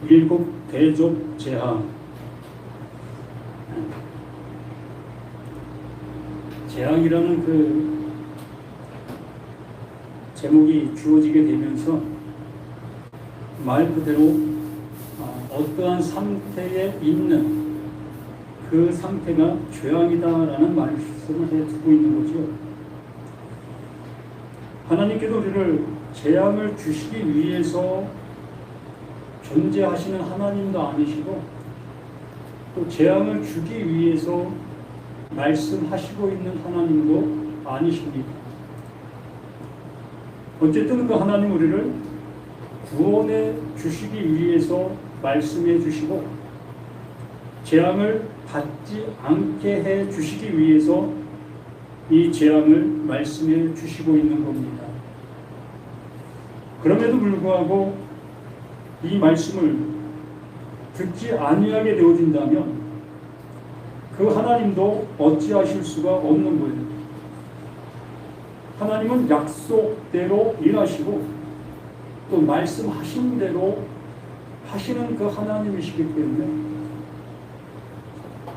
일곱 대족 재앙. 재앙이라는 그 제목이 주어지게 되면서 말 그대로 어떠한 상태에 있는 그 상태가 죄악이다라는 말씀을 해두고 있는 거죠. 하나님께서 우리를 재앙을 주시기 위해서 존재하시는 하나님도 아니시고 또 재앙을 주기 위해서 말씀하시고 있는 하나님도 아니십니다. 어쨌든 그 하나님 우리를 구원해 주시기 위해서 말씀해 주시고 재앙을 받지 않게 해 주시기 위해서 이 재앙을 말씀해 주시고 있는 겁니다. 그럼에도 불구하고 이 말씀을 듣지 아니하게 되어진다면 그 하나님도 어찌하실 수가 없는 거예요. 하나님은 약속대로 일하시고 또 말씀하신 대로 하시는 그 하나님이시기 때문에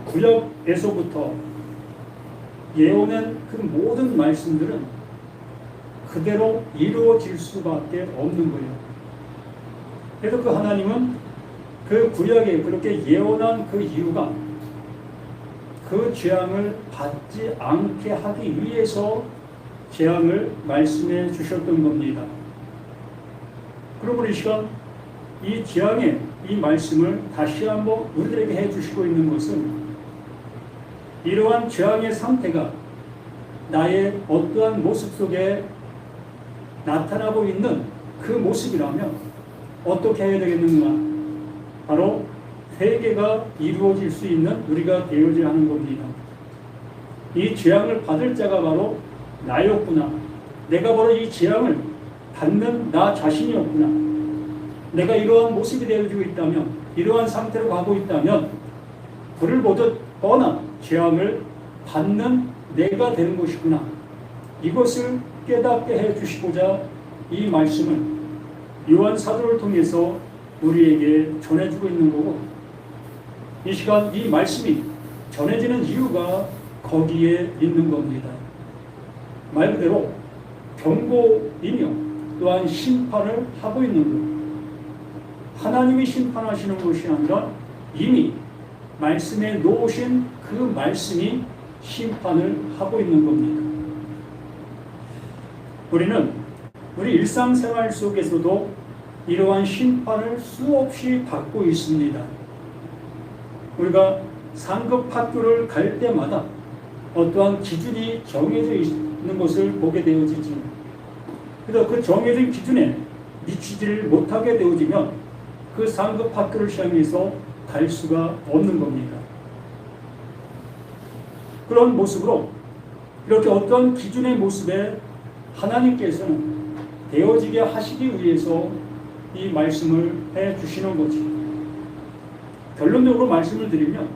구약에서부터 예언한 그 모든 말씀들은 그대로 이루어질 수밖에 없는 거예요. 그래서 그 하나님은 그 구약에 그렇게 예언한 그 이유가 그 재앙을 받지 않게 하기 위해서 재앙을 말씀해 주셨던 겁니다. 그러므로 이 시간 이 재앙의 이 말씀을 다시 한번 우리들에게 해 주시고 있는 것은 이러한 재앙의 상태가 나의 어떠한 모습 속에 나타나고 있는 그 모습이라면 어떻게 해야 되겠는가? 바로 회개가 이루어질 수 있는 우리가 되어야 하는 겁니다. 이 재앙을 받을 자가 바로 나였구나. 내가 바로 이 재앙을 받는 나 자신이었구나. 내가 이러한 모습이 되어지고 있다면, 이러한 상태로 가고 있다면 불을 보듯 뻔한 재앙을 받는 내가 되는 것이구나. 이것을 깨닫게 해주시고자 이 말씀을 요한 사도를 통해서 우리에게 전해주고 있는 거고, 이 시간 이 말씀이 전해지는 이유가 거기에 있는 겁니다. 말 그대로 경고이며 또한 심판을 하고 있는 것. 하나님이 심판하시는 것이 아니라 이미 말씀에 놓으신 그 말씀이 심판을 하고 있는 겁니다. 우리는 우리 일상생활 속에서도 이러한 심판을 수없이 받고 있습니다. 우리가 상급 학교를 갈 때마다 어떠한 기준이 정해져 있는 것을 보게 되어지지. 그래서 그 정해진 기준에 미치지를 못하게 되어지면 그 상급 학교를 시험해서 갈 수가 없는 겁니다. 그런 모습으로 이렇게 어떤 기준의 모습에 하나님께서는 되어지게 하시기 위해서 이 말씀을 해 주시는 거지. 결론적으로 말씀을 드리면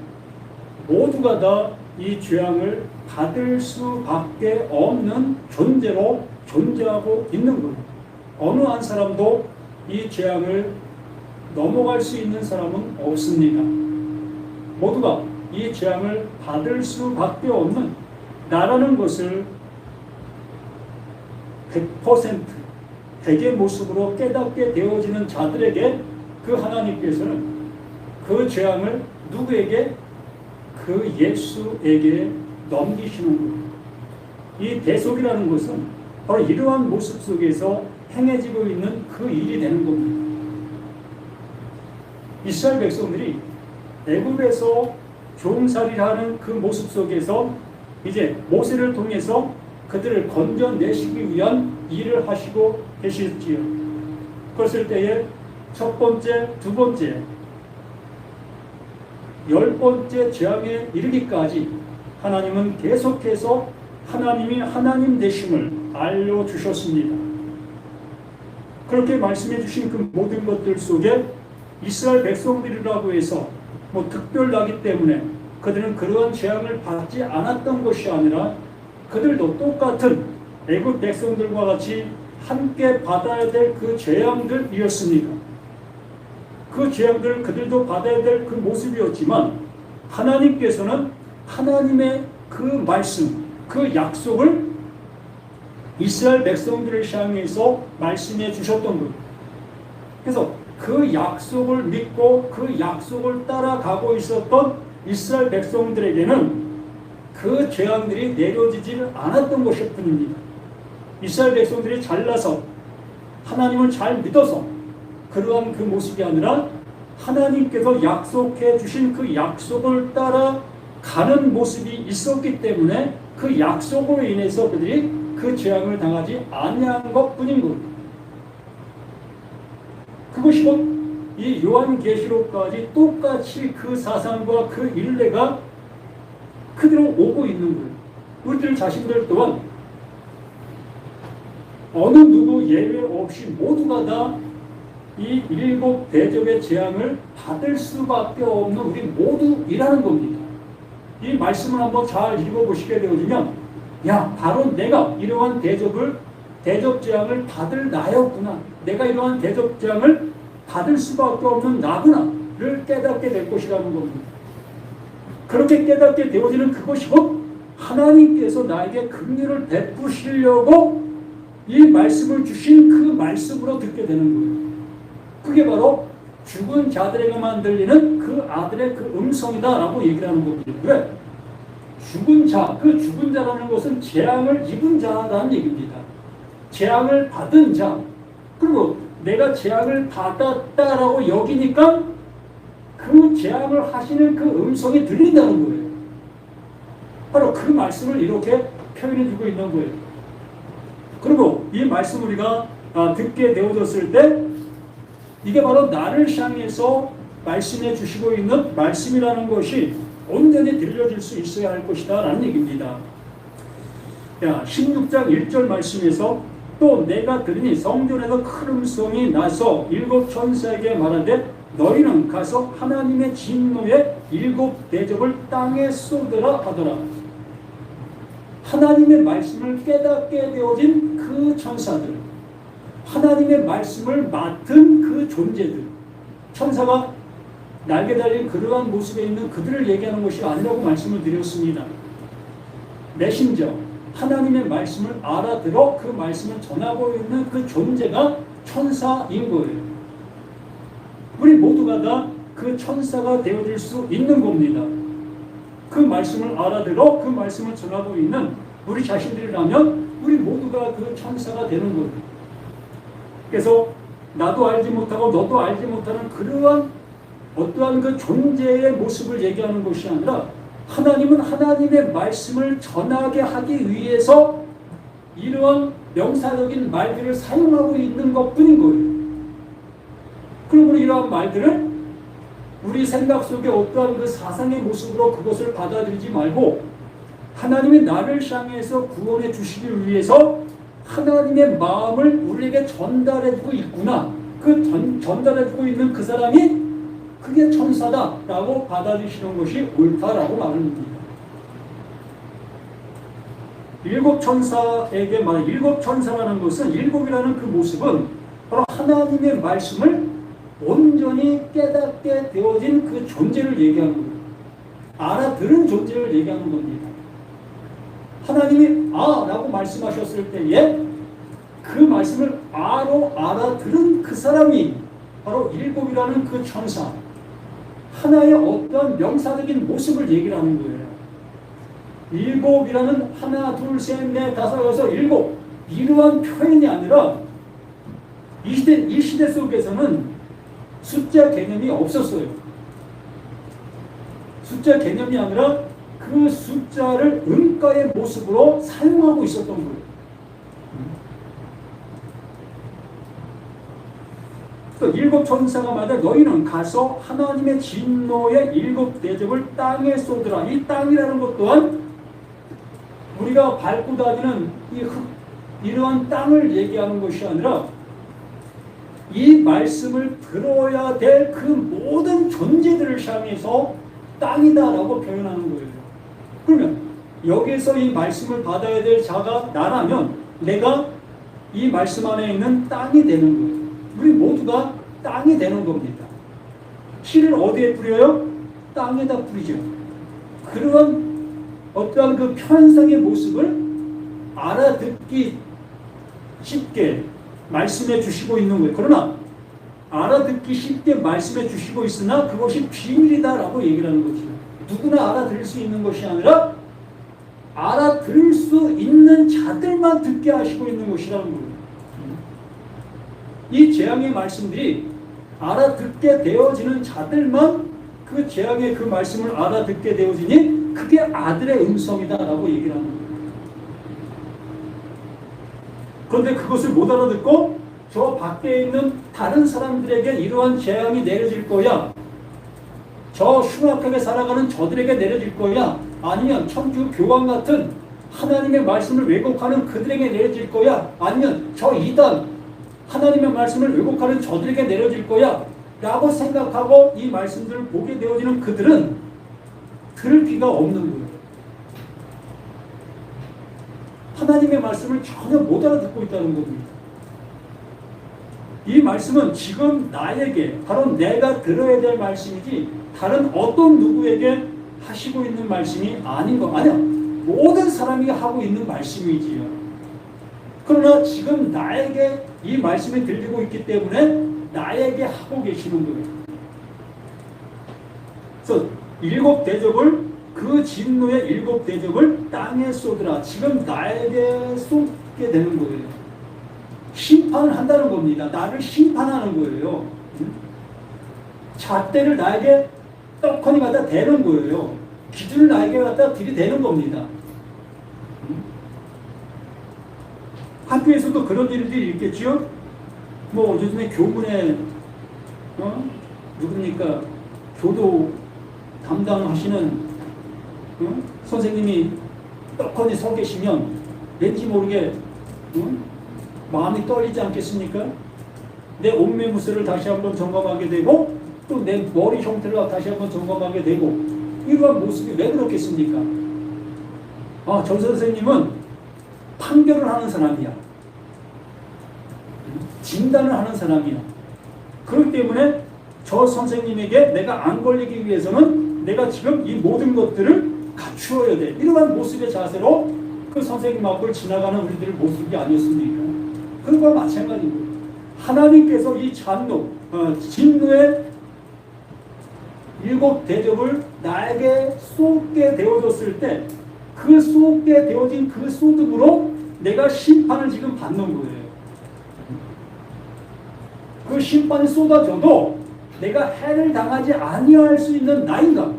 모두가 다 이 재앙을 받을 수밖에 없는 존재로 존재하고 있는 거예요. 어느 한 사람도 이 재앙을 넘어갈 수 있는 사람은 없습니다. 모두가 이 재앙을 받을 수밖에 없는 나라는 것을 100% 대개 모습으로 깨닫게 되어지는 자들에게 그 하나님께서는 그 재앙을 누구에게? 그 예수에게 넘기시는 거예요. 이 대속이라는 것은 바로 이러한 모습 속에서 행해지고 있는 그 일이 되는 겁니다. 이스라엘 백성들이 애굽에서 종살이하는 그 모습 속에서 이제 모세를 통해서 그들을 건져내시기 위한 일을 하시고 계셨지요. 그랬을 때에 첫 번째, 두 번째, 10번째 재앙에 이르기까지 하나님은 계속해서 하나님이 하나님 되심을 알려주셨습니다. 그렇게 말씀해 주신 그 모든 것들 속에 이스라엘 백성들이라고 해서 특별하기 때문에 그들은 그러한 재앙을 받지 않았던 것이 아니라 그들도 똑같은 애굽 백성들과 같이 함께 받아야 될 그 재앙들이었습니다. 그 재앙들을 그들도 받아야 될 그 모습이었지만 하나님께서는 하나님의 그 말씀, 그 약속을 이스라엘 백성들을 향해서 말씀해 주셨던 거예요. 그래서 그 약속을 믿고 그 약속을 따라가고 있었던 이스라엘 백성들에게는 그 재앙들이 내려지지를 않았던 것일 뿐입니다. 이스라엘 백성들이 잘나서 하나님을 잘 믿어서 그러한 그 모습이 아니라 하나님께서 약속해 주신 그 약속을 따라가는 모습이 있었기 때문에 그 약속으로 인해서 그들이 그 재앙을 당하지 아니한 것뿐인 겁니다. 그것이 곧 이 요한계시록까지 똑같이 그 사상과 그 일례가 그대로 오고 있는 거예요. 우리들 자신들 또한 어느 누구 예외 없이 모두가 다 이 7대접의 재앙을 받을 수밖에 없는 우리 모두이라는 겁니다. 이 말씀을 한번 잘 읽어보시게 되어지면 야, 바로 내가 이러한 대접 재앙을 받을 나였구나. 내가 이러한 대접 재앙을 받을 수밖에 없는 나구나를 깨닫게 될 것이라는 겁니다. 그렇게 깨닫게 되어지는 그것이 곧 하나님께서 나에게 긍휼을 베푸시려고 이 말씀을 주신 그 말씀으로 듣게 되는 거예요. 그게 바로 죽은 자들에게만 들리는 그 아들의 그 음성이다라고 얘기를 하는 겁니다. 왜? 죽은 자, 그 죽은 자라는 것은 재앙을 입은 자라는 얘기입니다. 재앙을 받은 자. 그리고 내가 재앙을 받았다라고 여기니까 그 재앙을 하시는 그 음성이 들린다는 거예요. 바로 그 말씀을 이렇게 표현해 주고 있는 거예요. 그리고 이 말씀 우리가 듣게 되어졌을 때 이게 바로 나를 향해서 말씀해 주시고 있는 말씀이라는 것이 온전히 들려질 수 있어야 할 것이다 라는 얘기입니다. 16장 1절 말씀에서 또 내가 들으니 성전에서 큰 음성이 나서 7 천사에게 말하되 너희는 가서 하나님의 진노의 7대접을 땅에 쏟으라 하더라. 하나님의 말씀을 깨닫게 되어진 그 천사들, 하나님의 말씀을 맡은 그 존재들, 천사가 날개 달린 그러한 모습에 있는 그들을 얘기하는 것이 아니라고 말씀을 드렸습니다. 메신저, 하나님의 말씀을 알아들어 그 말씀을 전하고 있는 그 존재가 천사인 거예요. 우리 모두가 다 그 천사가 되어질 수 있는 겁니다. 그 말씀을 알아들어 그 말씀을 전하고 있는 우리 자신들이라면 우리 모두가 그 천사가 되는 거예요. 그래서 나도 알지 못하고 너도 알지 못하는 그러한 어떠한 그 존재의 모습을 얘기하는 것이 아니라 하나님은 하나님의 말씀을 전하게 하기 위해서 이러한 명사적인 말들을 사용하고 있는 것뿐인 거예요. 그러므로 이러한 말들을 우리 생각 속에 어떠한 그 사상의 모습으로 그것을 받아들이지 말고 하나님이 나를 향해서 구원해 주시기 위해서 하나님의 마음을 우리에게 전달해주고 있구나. 그 전달해주고 있는 그 사람이 그게 천사다라고 받아들이시는 것이 옳다라고 말합니다. 7 천사에게 말 7 천사라는 것은 7이라는 그 모습은 바로 하나님의 말씀을 온전히 깨닫게 되어진 그 존재를 얘기하는 거예요. 알아들은 존재를 얘기하는 겁니다. 하나님이 라고 말씀하셨을 때에 그 말씀을 아로 알아들은 그 사람이 바로 7이라는 그 천사, 하나의 어떤 명사적인 모습을 얘기를 하는 거예요. 7이라는 하나, 둘, 셋, 넷, 다섯, 여섯, 7 이러한 표현이 아니라 이 시대 속에서는 숫자 개념이 없었어요. 숫자 개념이 아니라 그 숫자를 음가의 모습으로 사용하고 있었던 거예요. 또 7 천사가 말하되 너희는 가서 하나님의 진노의 7대접을 땅에 쏟으라. 이 땅이라는 것 또한 우리가 밟고 다니는 이 흙, 이러한 땅을 얘기하는 것이 아니라 이 말씀을 들어야 될 그 모든 존재들을 향해서 땅이다라고 표현하는 거예요. 그러면 여기서 이 말씀을 받아야 될 자가 나라면 내가 이 말씀 안에 있는 땅이 되는 거예요. 우리 모두가 땅이 되는 겁니다. 씨를 어디에 뿌려요? 땅에다 뿌리죠. 그런 어떠한 그 편성의 모습을 알아듣기 쉽게 말씀해 주시고 있는 거예요. 그러나 알아듣기 쉽게 말씀해 주시고 있으나 그것이 비밀이다라고 얘기를 하는 거죠. 누구나 알아들을 수 있는 것이 아니라 알아들을 수 있는 자들만 듣게 하시고 있는 것이라는 거예요. 이 재앙의 말씀들이 알아듣게 되어지는 자들만 그 재앙의 그 말씀을 알아듣게 되어지니 그게 아들의 음성이다라고 얘기를 하는 거예요. 그런데 그것을 못 알아듣고 저 밖에 있는 다른 사람들에게 이러한 재앙이 내려질 거야, 저 흉악하게 살아가는 저들에게 내려질 거야, 아니면 청주 교황 같은 하나님의 말씀을 왜곡하는 그들에게 내려질 거야, 아니면 저 이단 하나님의 말씀을 왜곡하는 저들에게 내려질 거야 라고 생각하고 이 말씀들을 보게 되어지는 그들은 들을 귀가 없는 거예요. 하나님의 말씀을 전혀 못 알아듣고 있다는 겁니다. 이 말씀은 지금 나에게 바로 내가 들어야 될 말씀이지 다른 어떤 누구에게 하시고 있는 말씀이 아닌 거 아니야. 모든 사람이 하고 있는 말씀이지요. 그러나 지금 나에게 이 말씀이 들리고 있기 때문에 나에게 하고 계시는 거예요. 그래서 일곱 대접을 그 진노의 일곱 대접을 땅에 쏟으라. 지금 나에게 쏟게 되는 거예요. 심판을 한다는 겁니다. 나를 심판하는 거예요. 잣대를 나에게 떡하니 갖다 대는 거예요. 기준을 나에게 갖다 들이대는 겁니다. 학교에서도 그런 일들이 있겠지요. 뭐 요즘에 교문에 누굽니까 교도 담당하시는 선생님이 떡하니 서 계시면 왠지 모르게 마음이 떨리지 않겠습니까? 내 옷매무새를 다시 한번 점검하게 되고 또 내 머리 형태를 다시 한번 점검하게 되고 이러한 모습이 왜 그렇겠습니까? 아, 전 선생님은 판결을 하는 사람이야. 진단을 하는 사람이야. 그렇기 때문에 저 선생님에게 내가 안 걸리기 위해서는 내가 지금 이 모든 것들을 갖추어야 돼. 이러한 모습의 자세로 그 선생님 앞을 지나가는 우리들의 모습이 아니었습니까? 그것과 마찬가지고 하나님께서 이 진노의 일곱 대접을 나에게 쏟게 되어졌을 때 그 쏟게 되어진 그 쏟음으로 내가 심판을 지금 받는 거예요. 그 심판이 쏟아져도 내가 해를 당하지 아니할 수 있는 나인가?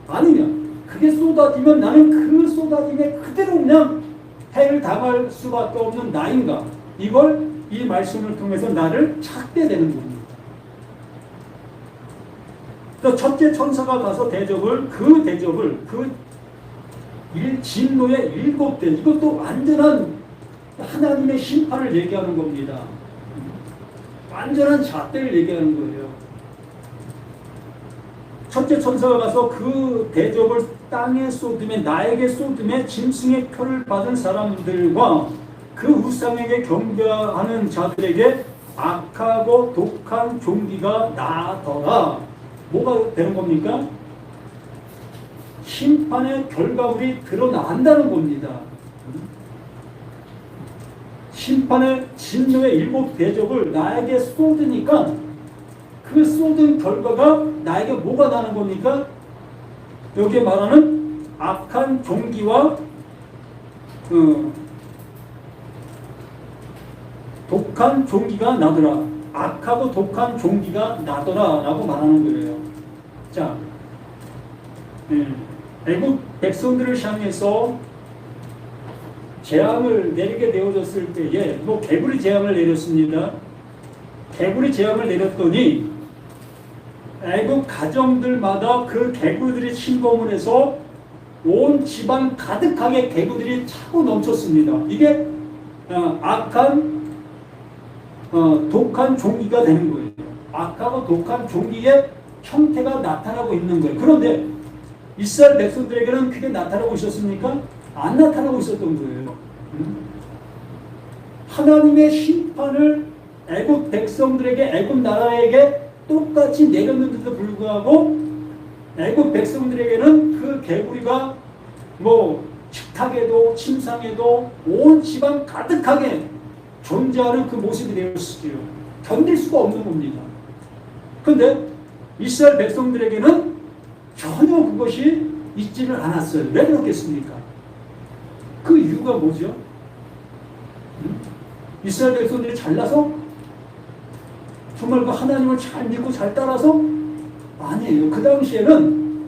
아니면 그게 쏟아지면 나는 그 쏟아짐에 그대로 그냥 해를 당할 수밖에 없는 나인가? 이걸 이 말씀을 통해서 나를 찾게 되는 겁니다. 첫째 천사가 가서 그 진노의 일곱 대, 이것도 완전한 하나님의 심판을 얘기하는 겁니다. 완전한 잣대를 얘기하는 거예요. 첫째 천사가 가서 그 대접을 땅에 쏟음에 나에게 쏟음에 짐승의 표를 받은 사람들과 그 우상에게 경배하는 자들에게 악하고 독한 종기가 나더라. 뭐가 되는 겁니까? 심판의 결과물이 드러난다는 겁니다. 심판의 진노의 일곱 대접을 나에게 쏟으니까 그 쏟은 결과가 나에게 뭐가 나는 겁니까? 여기에 말하는 악한 종기와 독한 종기가 나더라. 악하고 독한 종기가 나더라 라고 말하는 거예요. 자, 애국 백성들을 향해서 재앙을 내리게 되어졌을 때에 개구리 재앙을 내렸습니다. 개구리 재앙을 내렸더니 애국 가정들마다 그 개구리들이 침범을 해서 온 집안 가득하게 개구리들이 차고 넘쳤습니다. 이게 악한 독한 종기가 되는 거예요. 악하고 독한 종기의 형태가 나타나고 있는 거예요. 그런데 이스라엘 백성들에게는 그게 나타나고 있었습니까? 안 나타나고 있었던 거예요. 하나님의 심판을 애굽 백성들에게, 애굽 나라에게 똑같이 내렸는데도 불구하고 애국 백성들에게는 그 개구리가 뭐 식탁에도 침상에도 온 집안 가득하게 존재하는 그 모습이 되었을지요. 견딜 수가 없는 겁니다. 그런데 이스라엘 백성들에게는 전혀 그것이 있지는 않았어요. 왜 그렇겠습니까? 그 이유가 뭐죠? 이스라엘 백성들이 잘나서? 정말 그 하나님을 잘 믿고 잘 따라서? 아니에요. 그 당시에는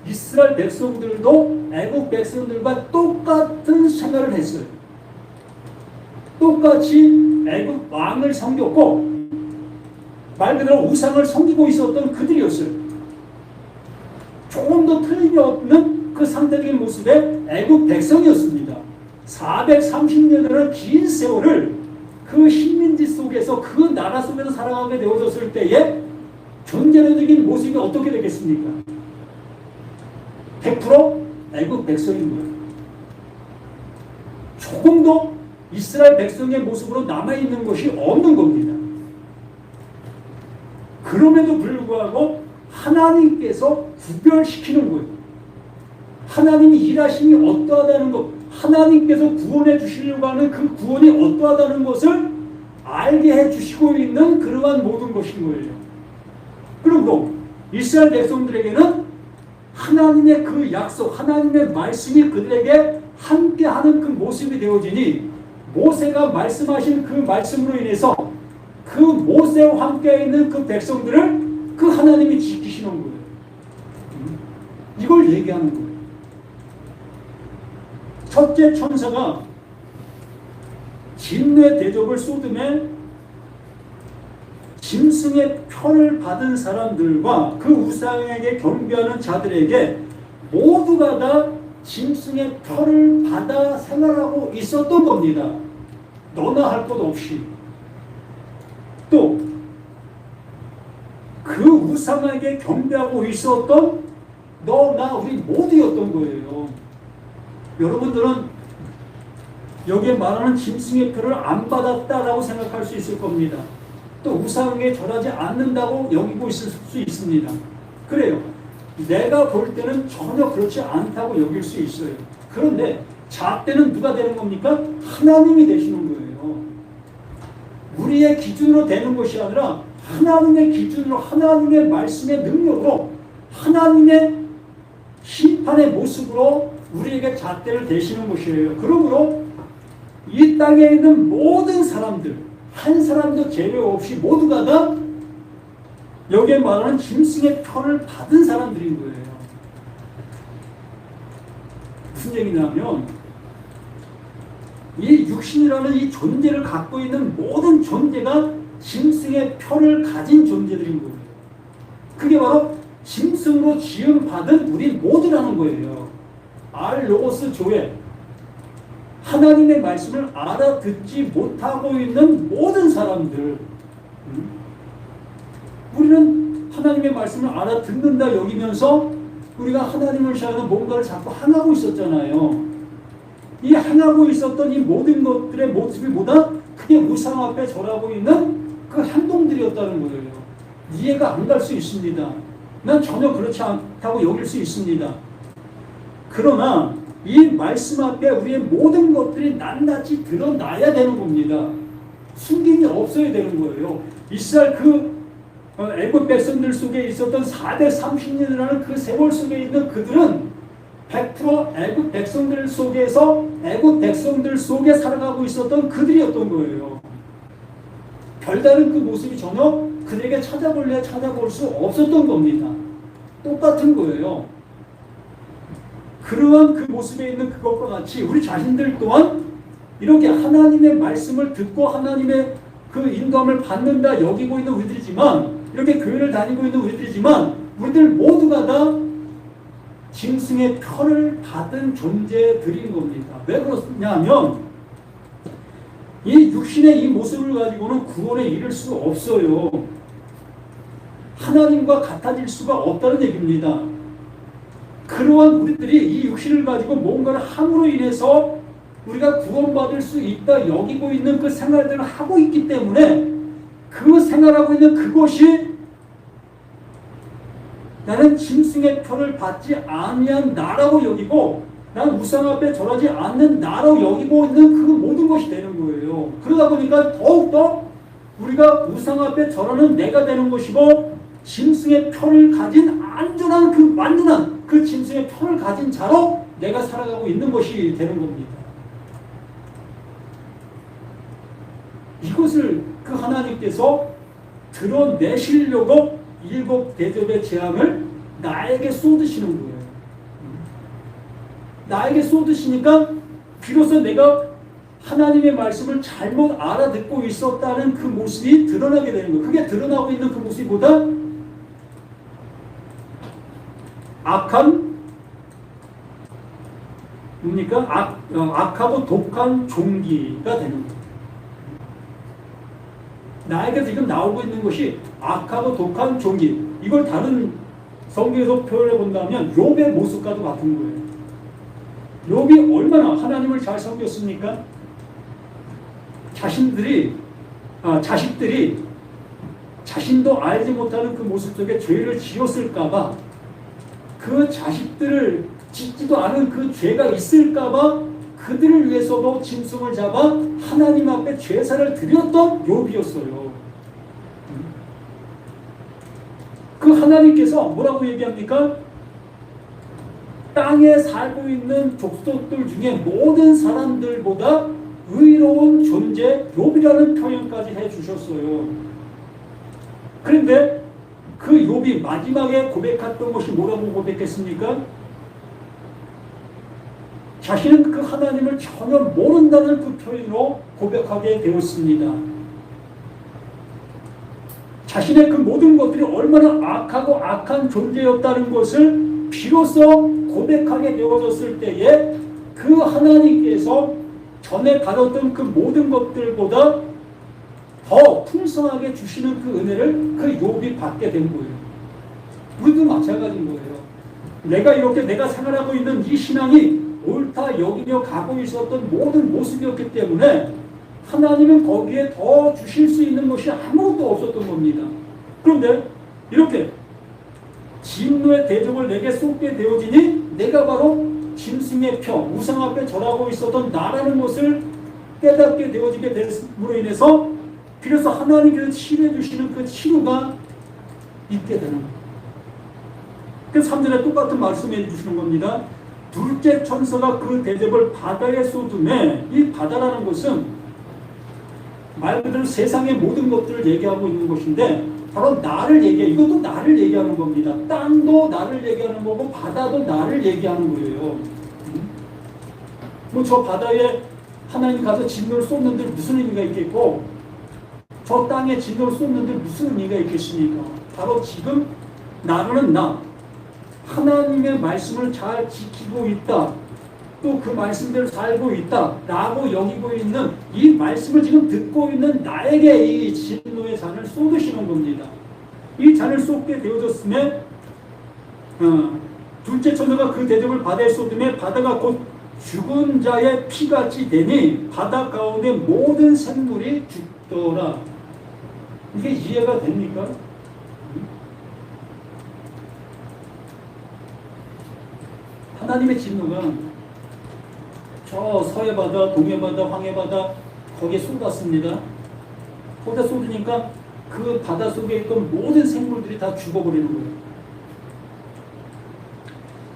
이스라엘 백성들도 애국 백성들과 똑같은 생활을 했어요. 똑같이 애국 왕을 섬겼고 말 그대로 우상을 섬기고 있었던 그들이었어요. 조금 더 틀림이 없는 그 상태적인 모습의 애국 백성이었습니다. 430년이라는 긴 세월을 그 식민지 속에서 그 나라 속에서 살아가게 되어졌을 때에 존재적인 모습이 어떻게 되겠습니까? 100% 애국 백성인 거예요. 조금도 이스라엘 백성의 모습으로 남아있는 것이 없는 겁니다. 그럼에도 불구하고 하나님께서 구별시키는 거예요. 하나님이 일하심이 어떠하다는 것, 하나님께서 구원해 주시려고 하는 그 구원이 어떠하다는 것을 알게 해 주시고 있는 그러한 모든 것인 거예요. 그리고 이스라엘 백성들에게는 하나님의 그 약속, 하나님의 말씀이 그들에게 함께하는 그 모습이 되어지니 모세가 말씀하신 그 말씀으로 인해서 그 모세와 함께 있는 그 백성들을 그 하나님이 지키시는 거예요. 이걸 얘기하는 거예요. 첫째 천사가 진노의 대접을 쏟음에 짐승의 표를 받은 사람들과 그 우상에게 경배하는 자들에게 모두가 다 짐승의 표를 받아 생활하고 있었던 겁니다. 너나 할 것 없이. 또 그 우상에게 경배하고 있었던 너, 나, 우리 모두였던 거예요. 여러분들은 여기에 말하는 짐승의 표를 안 받았다라고 생각할 수 있을 겁니다. 또 우상에 절하지 않는다고 여기고 있을 수 있습니다. 그래요. 내가 볼 때는 전혀 그렇지 않다고 여길 수 있어요. 그런데 잣대는 누가 되는 겁니까? 하나님이 되시는 거예요. 우리의 기준으로 되는 것이 아니라 하나님의 기준으로, 하나님의 말씀의 능력으로, 하나님의 심판의 모습으로 우리에게 잣대를 대시는 것이에요. 그러므로 이 땅에 있는 모든 사람들, 한 사람도 제외 없이 모두가 다 여기에 말하는 짐승의 표를 받은 사람들인 거예요. 무슨 얘기냐면 이 육신이라는 이 존재를 갖고 있는 모든 존재가 짐승의 표를 가진 존재들인 거예요. 그게 바로 짐승으로 지음받은 우리 모두라는 거예요. 알로고스 조에 하나님의 말씀을 알아듣지 못하고 있는 모든 사람들. 우리는 하나님의 말씀을 알아듣는다 여기면서 우리가 하나님을 향하는 뭔가를 자꾸 향하고 있었잖아요. 이 향하고 있었던 이 모든 것들의 모습이 뭐다? 그게 우상 앞에 절하고 있는 그 행동들이었다는 거예요. 이해가 안 갈 수 있습니다. 난 전혀 그렇지 않다고 여길 수 있습니다. 그러나 이 말씀 앞에 우리의 모든 것들이 낱낱이 드러나야 되는 겁니다. 숨김이 없어야 되는 거예요. 이스라엘 그 애국 백성들 속에 있었던 430년이라는 그 세월 속에 있는 그들은 100% 애국 백성들 속에서 애국 백성들 속에 살아가고 있었던 그들이었던 거예요. 별다른 그 모습이 전혀 그들에게 찾아볼 수 없었던 겁니다. 똑같은 거예요. 그러한 그 모습에 있는 그것과 같이 우리 자신들 또한 이렇게 하나님의 말씀을 듣고 하나님의 그 인도함을 받는다 여기고 있는 우리들이지만, 이렇게 교회를 다니고 있는 우리들이지만, 우리들 모두가 다 짐승의 표를 받은 존재들인 겁니다. 왜 그렇냐 하면 이 육신의 이 모습을 가지고는 구원에 이를 수 없어요. 하나님과 같아질 수가 없다는 얘기입니다. 그러한 우리들이 이 육신을 가지고 뭔가를 함으로 인해서 우리가 구원받을 수 있다 여기고 있는 그 생활들을 하고 있기 때문에 그 생활하고 있는 그것이 나는 짐승의 표를 받지 아니한 나라고 여기고 난 우상 앞에 절하지 않는 나라고 여기고 있는 그 모든 것이 되는 거예요. 그러다 보니까 더욱더 우리가 우상 앞에 절하는 내가 되는 것이고 짐승의 표를 가진 안전한 그 완전한 그 짐승의 표를 가진 자로 내가 살아가고 있는 것이 되는 겁니다. 이것을 그 하나님께서 드러내시려고 일곱 대접의 재앙을 나에게 쏟으시는 거예요. 나에게 쏟으시니까 비로소 내가 하나님의 말씀을 잘못 알아듣고 있었다는 그 모습이 드러나게 되는 거예요. 그게 드러나고 있는 그 모습이 보다 악한 뭡니까? 악하고 독한 종기가 되는 거예요. 나에게 지금 나오고 있는 것이 악하고 독한 종기. 이걸 다른 성경에서 표현해 본다면 욥의 모습과도 같은 거예요. 욥이 얼마나 하나님을 잘 섬겼습니까? 자식들이 자신도 알지 못하는 그 모습 속에 죄를 지었을까봐 그 자식들을 짓지도 않은 그 죄가 있을까봐 그들을 위해서도 짐승을 잡아 하나님 앞에 제사를 드렸던 욥이었어요. 그 하나님께서 뭐라고 얘기합니까? 땅에 살고 있는 족속들 중에 모든 사람들보다 의로운 존재 욥이라는 표현까지 해주셨어요. 그런데 그 욥이 마지막에 고백했던 것이 뭐라고 고백했습니까? 자신은 그 하나님을 전혀 모른다는 그 표현으로 고백하게 되었습니다. 자신의 그 모든 것들이 얼마나 악하고 악한 존재였다는 것을 비로소 고백하게 되어졌을 때에 그 하나님께서 전에 받았던 그 모든 것들보다 더 풍성하게 주시는 그 은혜를 그 욥이 받게 된 거예요. 우리도 마찬가지인 거예요. 내가 이렇게 내가 생활하고 있는 이 신앙이 옳다 여기며 가고 있었던 모든 모습이었기 때문에 하나님은 거기에 더 주실 수 있는 것이 아무것도 없었던 겁니다. 그런데 이렇게 진노의 대접을 내게 쏟게 되어지니 내가 바로 짐승의 표, 우상 앞에 절하고 있었던 나라는 것을 깨닫게 되어지게 됨으로 인해서 비로소 하나님께서 치료해 주시는 그 치료가 있게 되는 거예요. 그래서 3절에 똑같은 말씀해 주시는 겁니다. 둘째 천사가 그 대접을 바다에 쏟음에 이 바다라는 것은 말 그대로 세상의 모든 것들을 얘기하고 있는 것인데 바로 나를 얘기해. 이것도 나를 얘기하는 겁니다. 땅도 나를 얘기하는 거고 바다도 나를 얘기하는 거예요. 뭐 저 바다에 하나님 가서 진노를 쏟는데 무슨 의미가 있겠고 저 땅에 진노를 쏟는데 무슨 의미가 있겠습니까? 바로 지금 나는 나 하나님의 말씀을 잘 지키고 있다. 또 그 말씀대로 살고 있다 라고 여기고 있는 이 말씀을 지금 듣고 있는 나에게 이 진노의 잔을 쏟으시는 겁니다. 이 잔을 쏟게 되어졌음에 둘째 천사가 그 대접을 바다에 쏟음에 바다가 곧 죽은 자의 피같이 되니 바다 가운데 모든 생물이 죽더라. 이게 이해가 됩니까? 하나님의 진노가 저 서해 바다, 동해 바다, 황해 바다 거기에 쏟았습니다. 거기다 쏟으니까 그 바다 속에 있던 모든 생물들이 다 죽어버리는 거예요.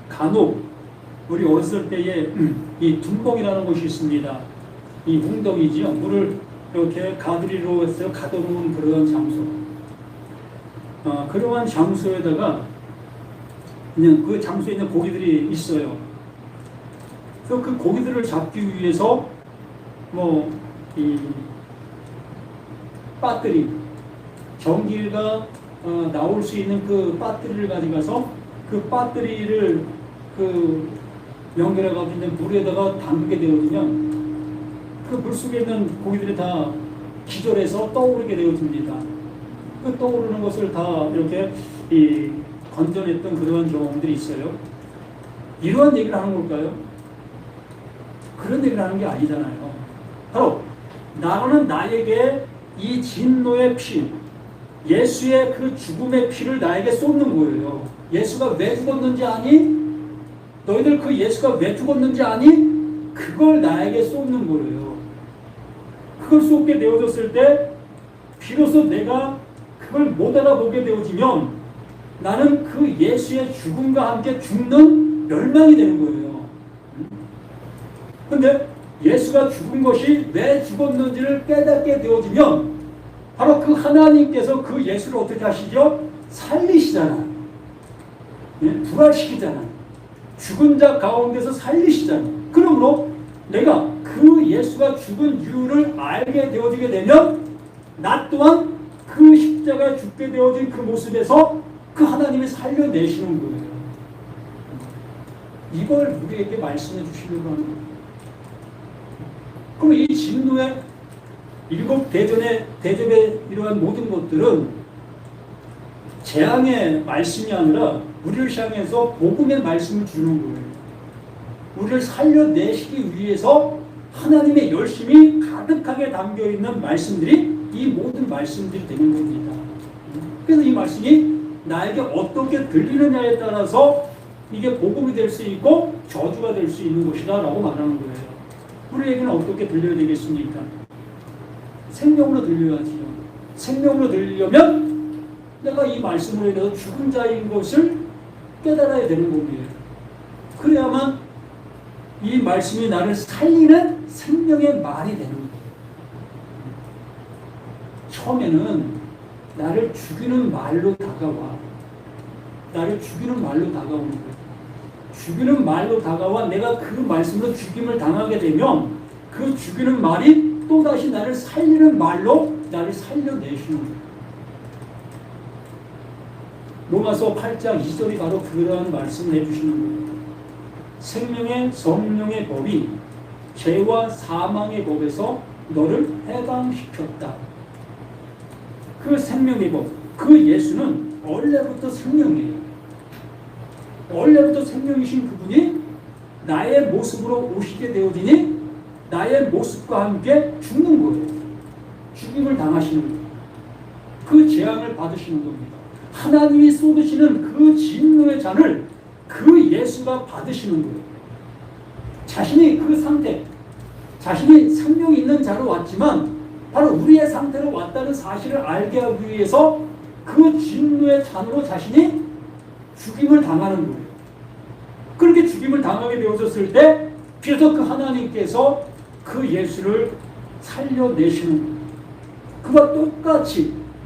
간혹 우리 어렸을 때에 이 둔봉이라는 곳이 있습니다. 이 웅덩이지요. 물을 이렇게 가두리로 해서 가둬놓은 그런 장소. 그러한 장소에다가 그냥 그 장소에 있는 고기들이 있어요. 그래서 그 고기들을 잡기 위해서 이 배터리 전기가 나올 수 있는 그 배터리를 가져가서 그 배터리를 연결해 가지고 있는 물에다가 담그게 되거든요. 그 물속에 있는 고기들이 다 기절해서 떠오르게 되어집니다. 그 떠오르는 것을 다 이렇게 건져냈던 그런 경험들이 있어요. 이러한 얘기를 하는 걸까요? 그런 얘기를 하는 게 아니잖아요. 바로 나는 나에게 이 진노의 피, 예수의 그 죽음의 피를 나에게 쏟는 거예요. 예수가 왜 죽었는지 아니? 너희들 그 예수가 왜 죽었는지 아니? 그걸 나에게 쏟는 거예요. 그걸 쏟게 되어졌을 때 비로소 내가 그걸 못 알아보게 되어지면 나는 그 예수의 죽음과 함께 죽는 멸망이 되는 거예요. 그런데 예수가 죽은 것이 왜 죽었는지를 깨닫게 되어지면 바로 그 하나님께서 그 예수를 어떻게 하시죠? 살리시잖아요. 부활시키잖아요. 죽은 자 가운데서 살리시잖아요. 그러므로 내가 그 예수가 죽은 이유를 알게 되어지게 되면 나 또한 그 십자가에 죽게 되어진 그 모습에서 그 하나님이 살려내시는 거예요. 이걸 우리에게 말씀해 주시려고 하는 거예요. 그럼 이 진노의 일곱 대접의 이러한 모든 것들은 재앙의 말씀이 아니라 우리를 향해서 복음의 말씀을 주는 거예요. 우리를 살려내시기 위해서 하나님의 열심이 가득하게 담겨있는 말씀들이 이 모든 말씀들이 되는 겁니다. 그래서 이 말씀이 나에게 어떻게 들리느냐에 따라서 이게 복음이 될 수 있고 저주가 될 수 있는 것이다 라고 말하는 거예요. 우리에게는 어떻게 들려야 되겠습니까? 생명으로 들려야지요. 생명으로 들리려면 내가 이 말씀으로 인해서 죽은 자인 것을 깨달아야 되는 겁니다. 그래야만 이 말씀이 나를 살리는 생명의 말이 되는 거예요. 처음에는 나를 죽이는 말로 다가와. 나를 죽이는 말로 다가오는 거예요. 죽이는 말로 다가와 내가 그 말씀으로 죽임을 당하게 되면 그 죽이는 말이 또다시 나를 살리는 말로 나를 살려내시는 거예요. 로마서 8장 2절이 바로 그러한 말씀을 해주시는 거예요. 생명의 성령의 법이 죄와 사망의 법에서 너를 해방시켰다. 그 생명의 법, 그 예수는 원래부터 생명이에요. 원래부터 생명이신 그분이 나의 모습으로 오시게 되어지니 나의 모습과 함께 죽는 거예요. 죽임을 당하시는 거예요. 그 재앙을 받으시는 겁니다. 하나님이 쏟으시는 그 진노의 잔을 그 예수가 받으시는 거예요. 자신이 그 상태, 자신이 생명이 있는 자로 왔지만 바로 우리의 상태로 왔다는 사실을 알게 하기 위해서 그 진노의 잔으로 자신이 죽임을 당하는 거예요. 그렇게 죽임을 당하게 되어졌을 때 비로소 그 하나님께서 그 예수를 살려내시는 거예요.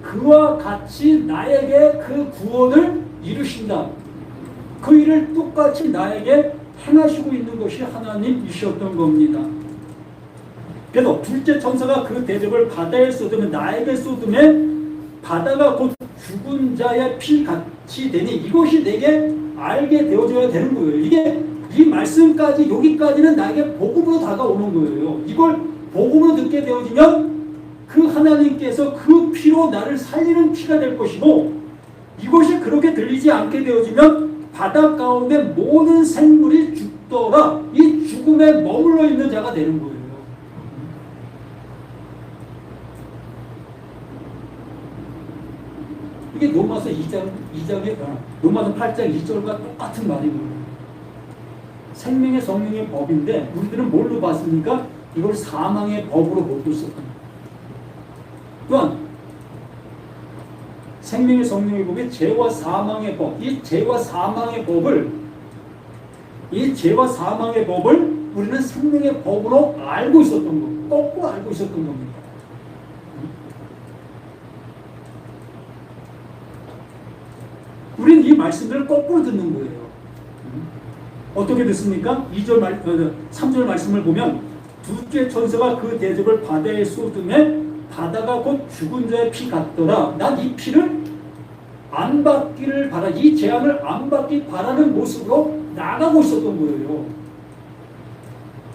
그와 같이 나에게 그 구원을 이루신다. 그 일을 똑같이 나에게 행하시고 있는 것이 하나님이셨던 겁니다. 그래서 둘째 천사가 그 대접을 바다에 쏟으면 나에게 쏟음에 바다가 곧 죽은 자의 피같이 되니 이것이 내게 알게 되어져야 되는 거예요. 이게 이 말씀까지 여기까지는 나에게 복음으로 다가오는 거예요. 이걸 복음으로 듣게 되어지면 그 하나님께서 그 피로 나를 살리는 피가 될 것이고 이것이 그렇게 들리지 않게 되어지면 바다 가운데 모든 생물이 죽더라. 이 죽음에 머물러 있는 자가 되는 거예요. 이게 로마서 2장의 로마서 8장 2절과 똑같은 말이거든요. 생명의 성령의 법인데 우리들은 뭘로 봤습니까? 이걸 사망의 법으로 못 봤었던 거예요. 또한 생명의 성령의 법이 죄와 사망의 법, 이 죄와 사망의 법을 우리는 생명의 법으로 알고 있었던 겁니다. 거꾸로 알고 있었던 겁니다. 우리는 이 말씀들을 거꾸로 듣는 거예요. 어떻게 듣습니까? 3절 말씀을 보면 둘째 천사가 그 대접을 바다에 쏟음에 바다가 곧 죽은 자의 피 같더라. 난 이 피를 안 받기를 바라, 이 재앙을 안 받기 바라는 모습으로 나가고 있었던 거예요.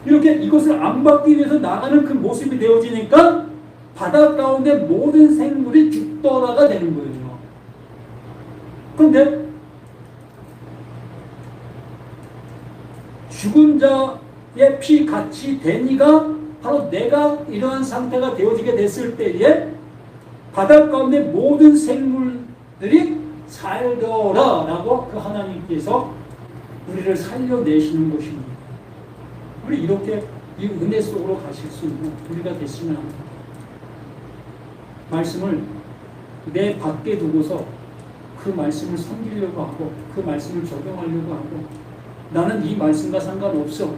이렇게 이것을 안 받기 위해서 나가는 그 모습이 되어지니까 바다 가운데 모든 생물이 죽더라가 되는 거예요. 그런데 죽은 자의 피 같이 되니가 바로 내가 이러한 상태가 되어지게 됐을 때에 바다 가운데 모든 생물들이 살더라 라고 그 하나님께서 우리를 살려내시는 것입니다. 우리 이렇게 이 은혜 속으로 가실 수 있는 우리가 됐으면 합니다. 말씀을 내 밖에 두고서 그 말씀을 섬기려고 하고 그 말씀을 적용하려고 하고 나는 이 말씀과 상관없어.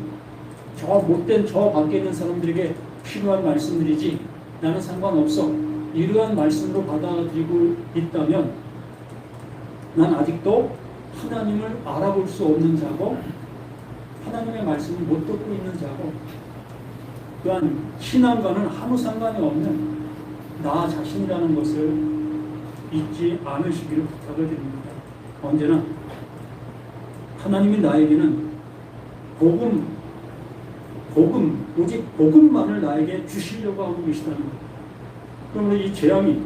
저 못된 저 밖에 있는 사람들에게 필요한 말씀들이지 나는 상관없어. 이러한 말씀으로 받아들이고 있다면 난 아직도 하나님을 알아볼 수 없는 자고 하나님의 말씀을 못 듣고 있는 자고 또한 신앙과는 아무 상관이 없는 나 자신이라는 것을 잊지 않으시기를 부탁을 드립니다. 언제나 하나님이 나에게는 오직 복음만을 나에게 주시려고 하고 계시다는 것. 그러므로 이 재앙이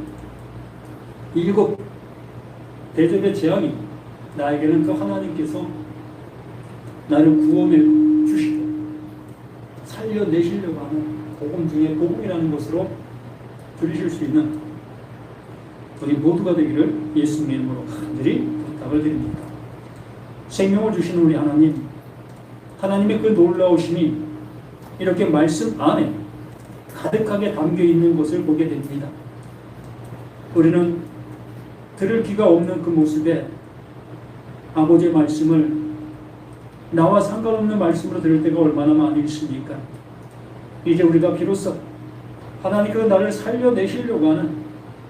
일곱 대접의 재앙이 나에게는 그 하나님께서 나를 구원해 주시고 살려내시려고 하는 복음 중에 복음이라는 것으로 들으실 수 있는 우리 모두가 되기를 예수님의 이름으로 간절히 부탁을 드립니다. 생명을 주시는 우리 하나님, 하나님의 그 놀라우심이 이렇게 말씀 안에 가득하게 담겨 있는 것을 보게 됩니다. 우리는 들을 귀가 없는 그 모습에 아버지의 말씀을 나와 상관없는 말씀으로 들을 때가 얼마나 많이 있습니까? 이제 우리가 비로소 하나님께서 나를 살려내시려고 하는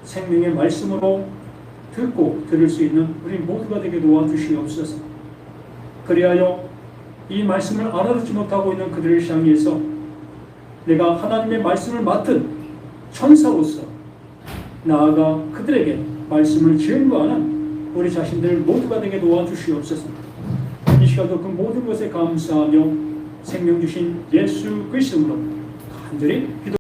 생명의 말씀으로 듣고 들을 수 있는 우리 모두가 되게 도와주시옵소서. 그리하여 이 말씀을 알아듣지 못하고 있는 그들을 향해서 내가 하나님의 말씀을 맡은 천사로서 나아가 그들에게 말씀을 증거하는 우리 자신들 모두가 되게 도와주시옵소서. 이 시간도 그 모든 것에 감사하며 생명 주신 예수 그리스도로 간절히 기도